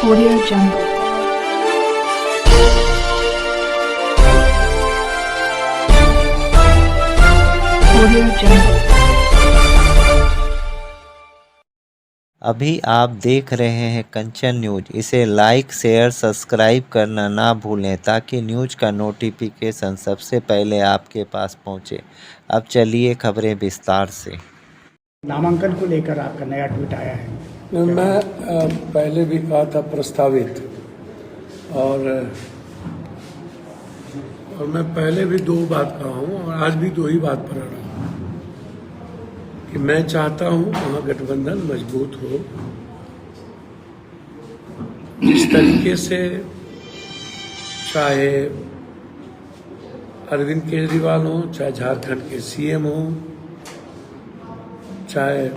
Audio Jungle. Audio Jungle. अभी आप देख रहे हैं कंचन न्यूज। इसे लाइक शेयर सब्सक्राइब करना ना भूलें ताकि न्यूज का नोटिफिकेशन सबसे पहले आपके पास पहुंचे। अब चलिए खबरें विस्तार से। नामांकन को लेकर आपका नया ट्वीट आया है। मैं पहले भी कहा था प्रस्तावित और मैं पहले भी दो बात कहा हूँ और आज भी दो ही बात पर रहा हूँ कि मैं चाहता हूँ वहाँ गठबंधन मजबूत हो। जिस तरीके से चाहे अरविंद केजरीवाल हो, चाहे झारखंड के सीएम हो, चाहे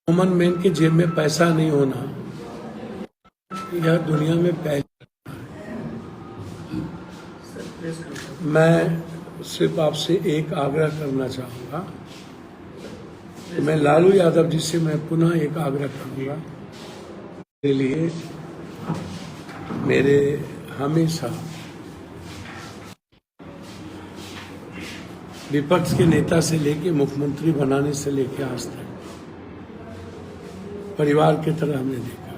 कॉमन मैन के जेब में पैसा नहीं होना, यह दुनिया में पहले। मैं सिर्फ आपसे एक आग्रह करना चाहूँगा। मैं लालू यादव जी से मैं पुनः एक आग्रह करूँगा के लिए मेरे हमेशा विपक्ष के नेता से लेके मुख्यमंत्री बनाने से लेके आज तक परिवार की तरह हमने देखा।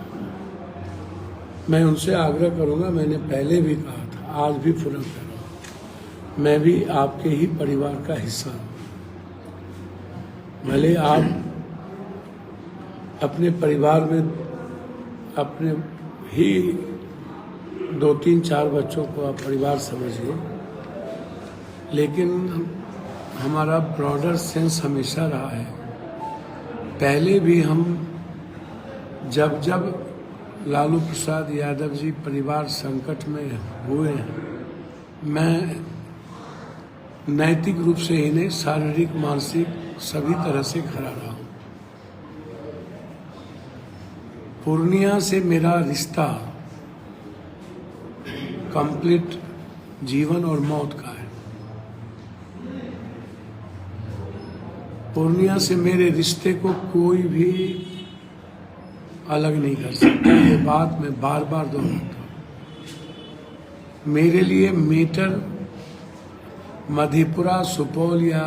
मैं उनसे आग्रह करूंगा, मैंने पहले भी कहा था, आज भी पूरा कर रहा हूं, मैं भी आपके ही परिवार का हिस्सा हूं। भले आप अपने परिवार में अपने ही 2-3-4 बच्चों को आप परिवार समझिए, लेकिन हमारा ब्रॉडर सेंस हमेशा रहा है। पहले भी हम जब लालू प्रसाद यादव जी परिवार संकट में हुए हैं, मैं नैतिक रूप से इन्हें शारीरिक मानसिक सभी तरह से खड़ा रहा हूं। पूर्णिया से मेरा रिश्ता कंप्लीट जीवन और मौत का है। पूर्णिया से मेरे रिश्ते को कोई भी अलग नहीं कर सकता। ये बात मैं बार बार दोहराता हूँ। मेरे लिए मेटर मधेपुरा, सुपौल या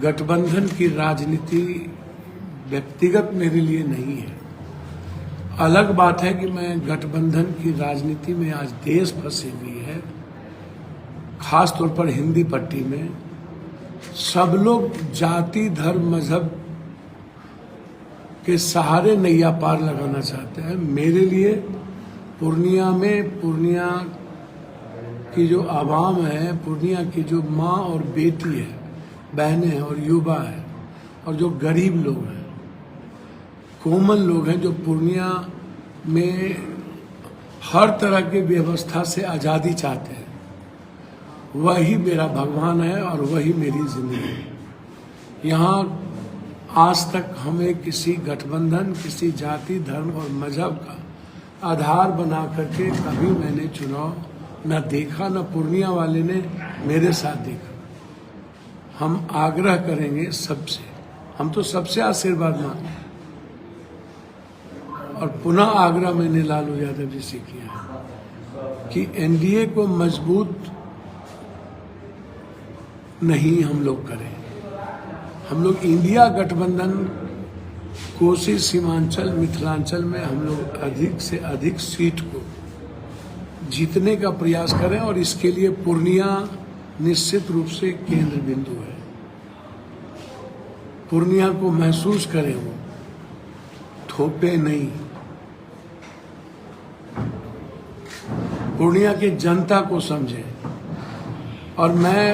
गठबंधन की राजनीति व्यक्तिगत मेरे लिए नहीं है। अलग बात है कि मैं गठबंधन की राजनीति में आज देश फंसी हुई है, खास तौर पर हिंदी पट्टी में। सब लोग जाति धर्म मजहब के सहारे नैया पार लगाना चाहते हैं। मेरे लिए पूर्णिया की जो आवाम है, पूर्णिया की जो माँ और बेटी है, बहनें हैं और युवा है, और जो गरीब लोग हैं, कॉमन लोग हैं, जो पूर्णिया में हर तरह की व्यवस्था से आज़ादी चाहते हैं, वही मेरा भगवान है और वही मेरी जिंदगी है। यहाँ आज तक हमें किसी गठबंधन, किसी जाति धर्म और मजहब का आधार बना करके कभी मैंने चुनाव न देखा, न पूर्णिया वाले ने मेरे साथ देखा। हम आग्रह करेंगे सबसे, हम तो सबसे आशीर्वाद मांगे, और पुनः आग्रह मैंने लालू यादव जी से किया है कि एनडीए को मजबूत नहीं हम लोग करें। हम लोग इंडिया गठबंधन कोसी, सीमांचल, मिथिलांचल में हम लोग अधिक से अधिक सीट को जीतने का प्रयास करें, और इसके लिए पूर्णिया निश्चित रूप से केंद्र बिंदु है। पूर्णिया को महसूस करें, वो थोपे नहीं। पूर्णिया की जनता को समझें। और मैं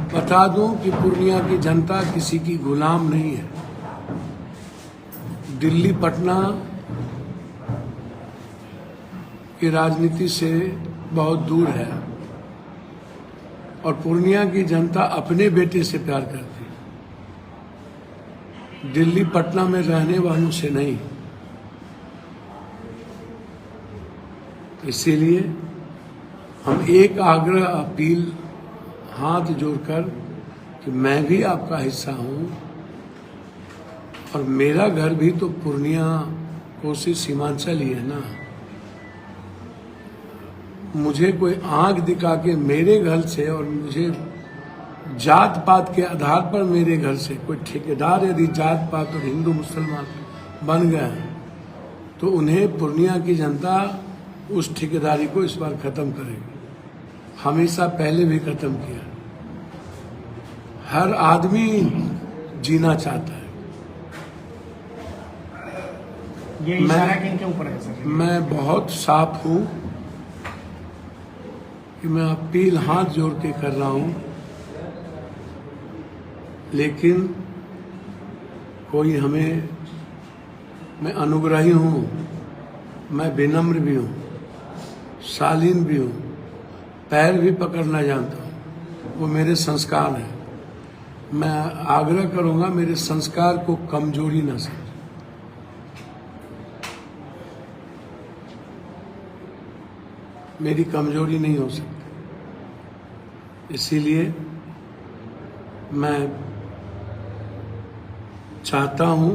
बता दूं कि पूर्णिया की जनता किसी की गुलाम नहीं है। दिल्ली पटना की राजनीति से बहुत दूर है, और पूर्णिया की जनता अपने बेटे से प्यार करती है, दिल्ली पटना में रहने वालों से नहीं। इसीलिए हम एक आग्रह, अपील हाथ जोड़कर कि मैं भी आपका हिस्सा हूं, और मेरा घर भी तो पूर्णिया कोसी सीमांचल ही है ना। मुझे कोई आंख दिखा के मेरे घर से और मुझे जात पात के आधार पर मेरे घर से कोई ठेकेदार यदि जात पात और हिंदू मुसलमान बन गए तो उन्हें पूर्णिया की जनता उस ठेकेदारी को इस बार खत्म करेगी। हमेशा पहले भी खत्म किया। हर आदमी जीना चाहता है। ये इशारा किनके ऊपर है सर? मैं बहुत साफ हूं कि मैं अपील हाथ जोड़ के कर रहा हूं, लेकिन कोई हमें, मैं अनुग्रही हूं, मैं विनम्र भी हूं, शालीन भी हूं, पैर भी पकड़ना जानता हूं, वो मेरे संस्कार हैं। मैं आग्रह करूंगा मेरे संस्कार को कमजोरी ना समझें। मेरी कमजोरी नहीं हो सकती। इसीलिए मैं चाहता हूं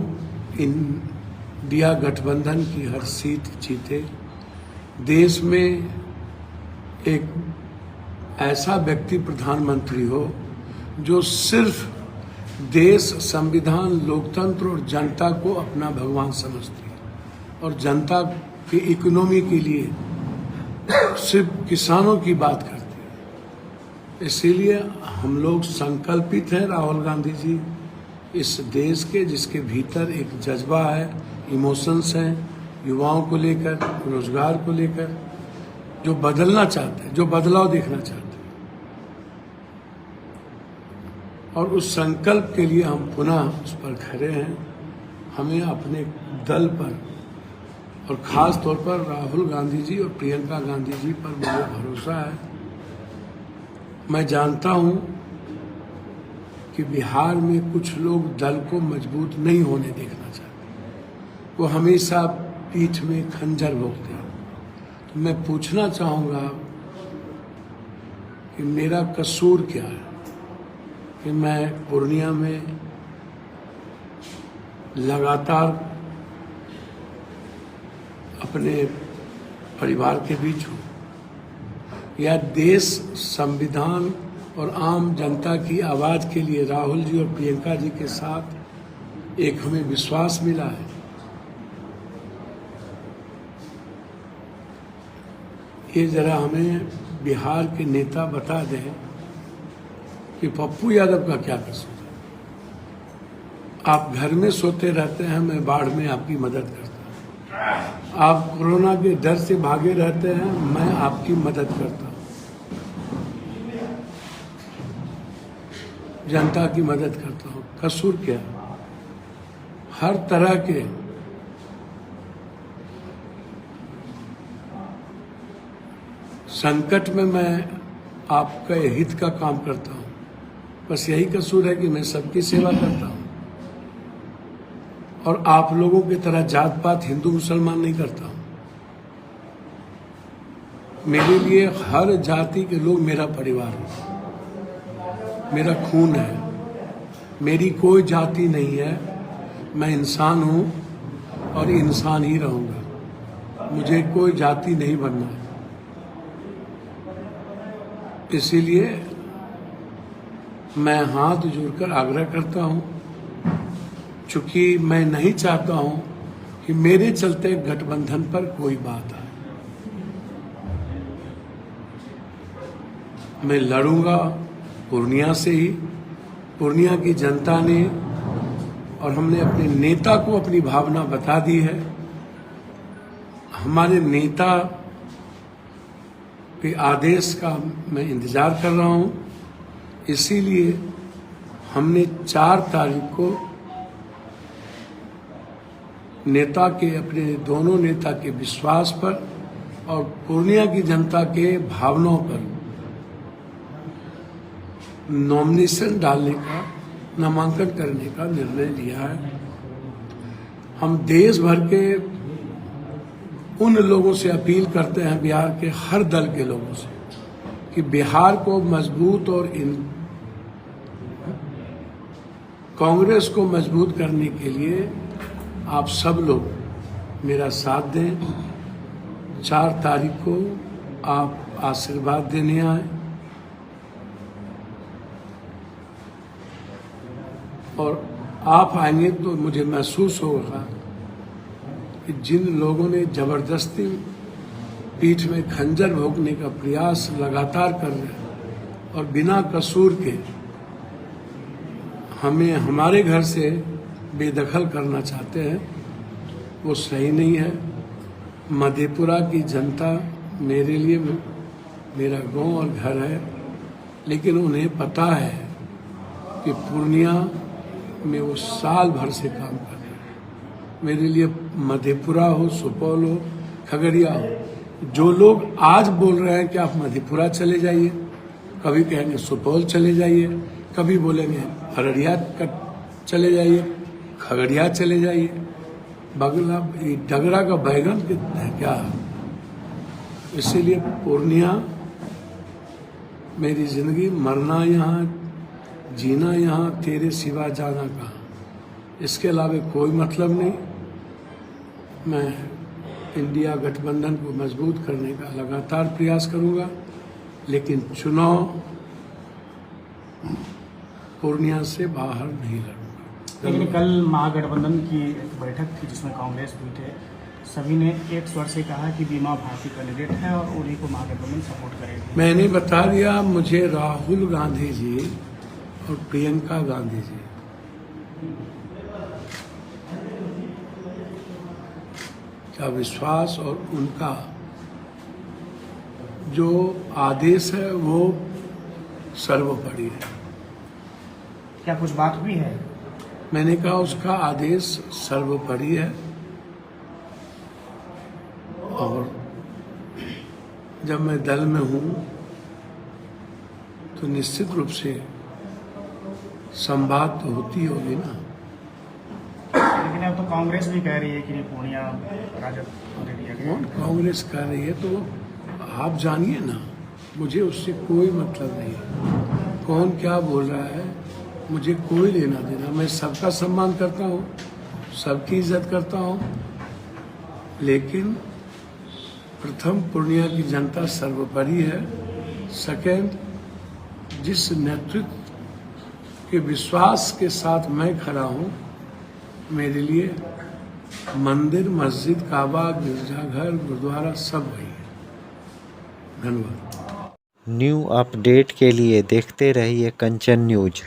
इंडिया गठबंधन की हर सीट जीते। देश में एक ऐसा व्यक्ति प्रधानमंत्री हो जो सिर्फ देश, संविधान, लोकतंत्र और जनता को अपना भगवान समझती है और जनता की इकोनॉमी के लिए सिर्फ किसानों की बात करती है। इसीलिए हम लोग संकल्पित हैं, राहुल गांधी जी, इस देश के जिसके भीतर एक जज्बा है, इमोशंस हैं, युवाओं को लेकर, रोजगार को लेकर, जो बदलना चाहते हैं, जो बदलाव देखना चाहते हैं। और उस संकल्प के लिए हम पुनः उस पर खड़े हैं। हमें अपने दल पर और खास तौर पर राहुल गांधी जी और प्रियंका गांधी जी पर मुझे भरोसा है। मैं जानता हूं कि बिहार में कुछ लोग दल को मजबूत नहीं होने देखना चाहते। वो हमेशा पीठ में खंजर भोंकते हैं। तो मैं पूछना चाहूंगा कि मेरा कसूर क्या है कि मैं पूर्णिया में लगातार अपने परिवार के बीच हूँ, या देश, संविधान और आम जनता की आवाज के लिए राहुल जी और प्रियंका जी के साथ एक हमें विश्वास मिला है। ये जरा हमें बिहार के नेता बता दें कि पप्पू यादव का क्या कसूर है। आप घर में सोते रहते हैं, मैं बाढ़ में आपकी मदद करता हूँ। आप कोरोना के डर से भागे रहते हैं, मैं आपकी मदद करता हूँ। जनता की मदद करता हूँ। कसूर क्या? हर तरह के संकट में मैं आपके हित का काम करता हूँ। बस यही कसूर है कि मैं सबकी सेवा करता हूँ और आप लोगों की तरह जात पात, हिंदू मुसलमान नहीं करता हूँ। मेरे लिए हर जाति के लोग मेरा परिवार है, मेरा खून है। मेरी कोई जाति नहीं है। मैं इंसान हूँ और इंसान ही रहूँगा। मुझे कोई जाति नहीं बनना है। इसीलिए मैं हाथ जोड़कर आग्रह करता हूँ, चूंकि मैं नहीं चाहता हूं कि मेरे चलते गठबंधन पर कोई बात आए। मैं लड़ूंगा पूर्णिया से ही। पूर्णिया की जनता ने और हमने अपने नेता को अपनी भावना बता दी है। हमारे नेता के आदेश का मैं इंतजार कर रहा हूं। इसीलिए हमने 4 तारीख को नेता के, अपने दोनों नेता के विश्वास पर और पूर्णिया की जनता के भावनाओं पर नॉमिनेशन डालने का, नामांकन करने का निर्णय लिया है। हम देश भर के उन लोगों से अपील करते हैं, बिहार के हर दल के लोगों से, कि बिहार को मजबूत और कांग्रेस को मजबूत करने के लिए आप सब लोग मेरा साथ दें। 4 तारीख को आप आशीर्वाद देने आए और आप आएंगे तो मुझे महसूस होगा कि जिन लोगों ने जबरदस्ती पीठ में खंजर भोंकने का प्रयास लगातार कर रहे हैं और बिना कसूर के हमें हमारे घर से बेदखल करना चाहते हैं, वो सही नहीं है। मधेपुरा की जनता मेरे लिए मेरा गांव और घर है, लेकिन उन्हें पता है कि पूर्णिया में वो साल भर से काम कर रहे हैं। मेरे लिए मधेपुरा हो, सुपौल हो, खगड़िया हो, जो लोग आज बोल रहे हैं कि आप मधेपुरा चले जाइए, कभी कहेंगे सुपौल चले जाइए, कभी बोलेंगे अररिया चले जाइए, खगड़िया चले जाइए, बगला डगरा का बैगन कितना है क्या। इसीलिए पूर्णिया मेरी जिंदगी, मरना यहाँ, जीना यहाँ, तेरे सिवा जाना कहाँ, इसके अलावा कोई मतलब नहीं। मैं इंडिया गठबंधन को मजबूत करने का लगातार प्रयास करूंगा, लेकिन चुनाव पूर्णिया से बाहर नहीं लड़ूंगा। लेकिन कल महागठबंधन की बैठक थी जिसमें कांग्रेस भी थे, सभी ने एक स्वर से कहा कि बीमा भारती कैंडिडेट है और उन्हीं को महागठबंधन सपोर्ट करेगी। मैंने बता दिया, मुझे राहुल गांधी जी और प्रियंका गांधी जी का विश्वास और उनका जो आदेश है वो सर्वोपरि है। क्या कुछ बात हुई है? मैंने कहा उसका आदेश सर्वोपरि है और जब मैं दल में हूं तो निश्चित रूप से संवाद तो होती होगी ना। लेकिन अब तो कांग्रेस भी कह रही है कि पूर्णिया राजद दे दिया गया। कौन कांग्रेस कह रही है तो आप जानिए ना, मुझे उससे कोई मतलब नहीं है। कौन क्या बोल रहा है मुझे कोई लेना देना। मैं सबका सम्मान करता हूँ, सबकी इज्जत करता हूँ, लेकिन प्रथम पूर्णिया की जनता सर्वोपरि है। सेकंड, जिस नेतृत्व के विश्वास के साथ मैं खड़ा हूँ, मेरे लिए मंदिर, मस्जिद, काबा, गिरजाघर, गुरुद्वारा सब वही है। धन्यवाद। न्यू अपडेट के लिए देखते रहिए कंचन न्यूज।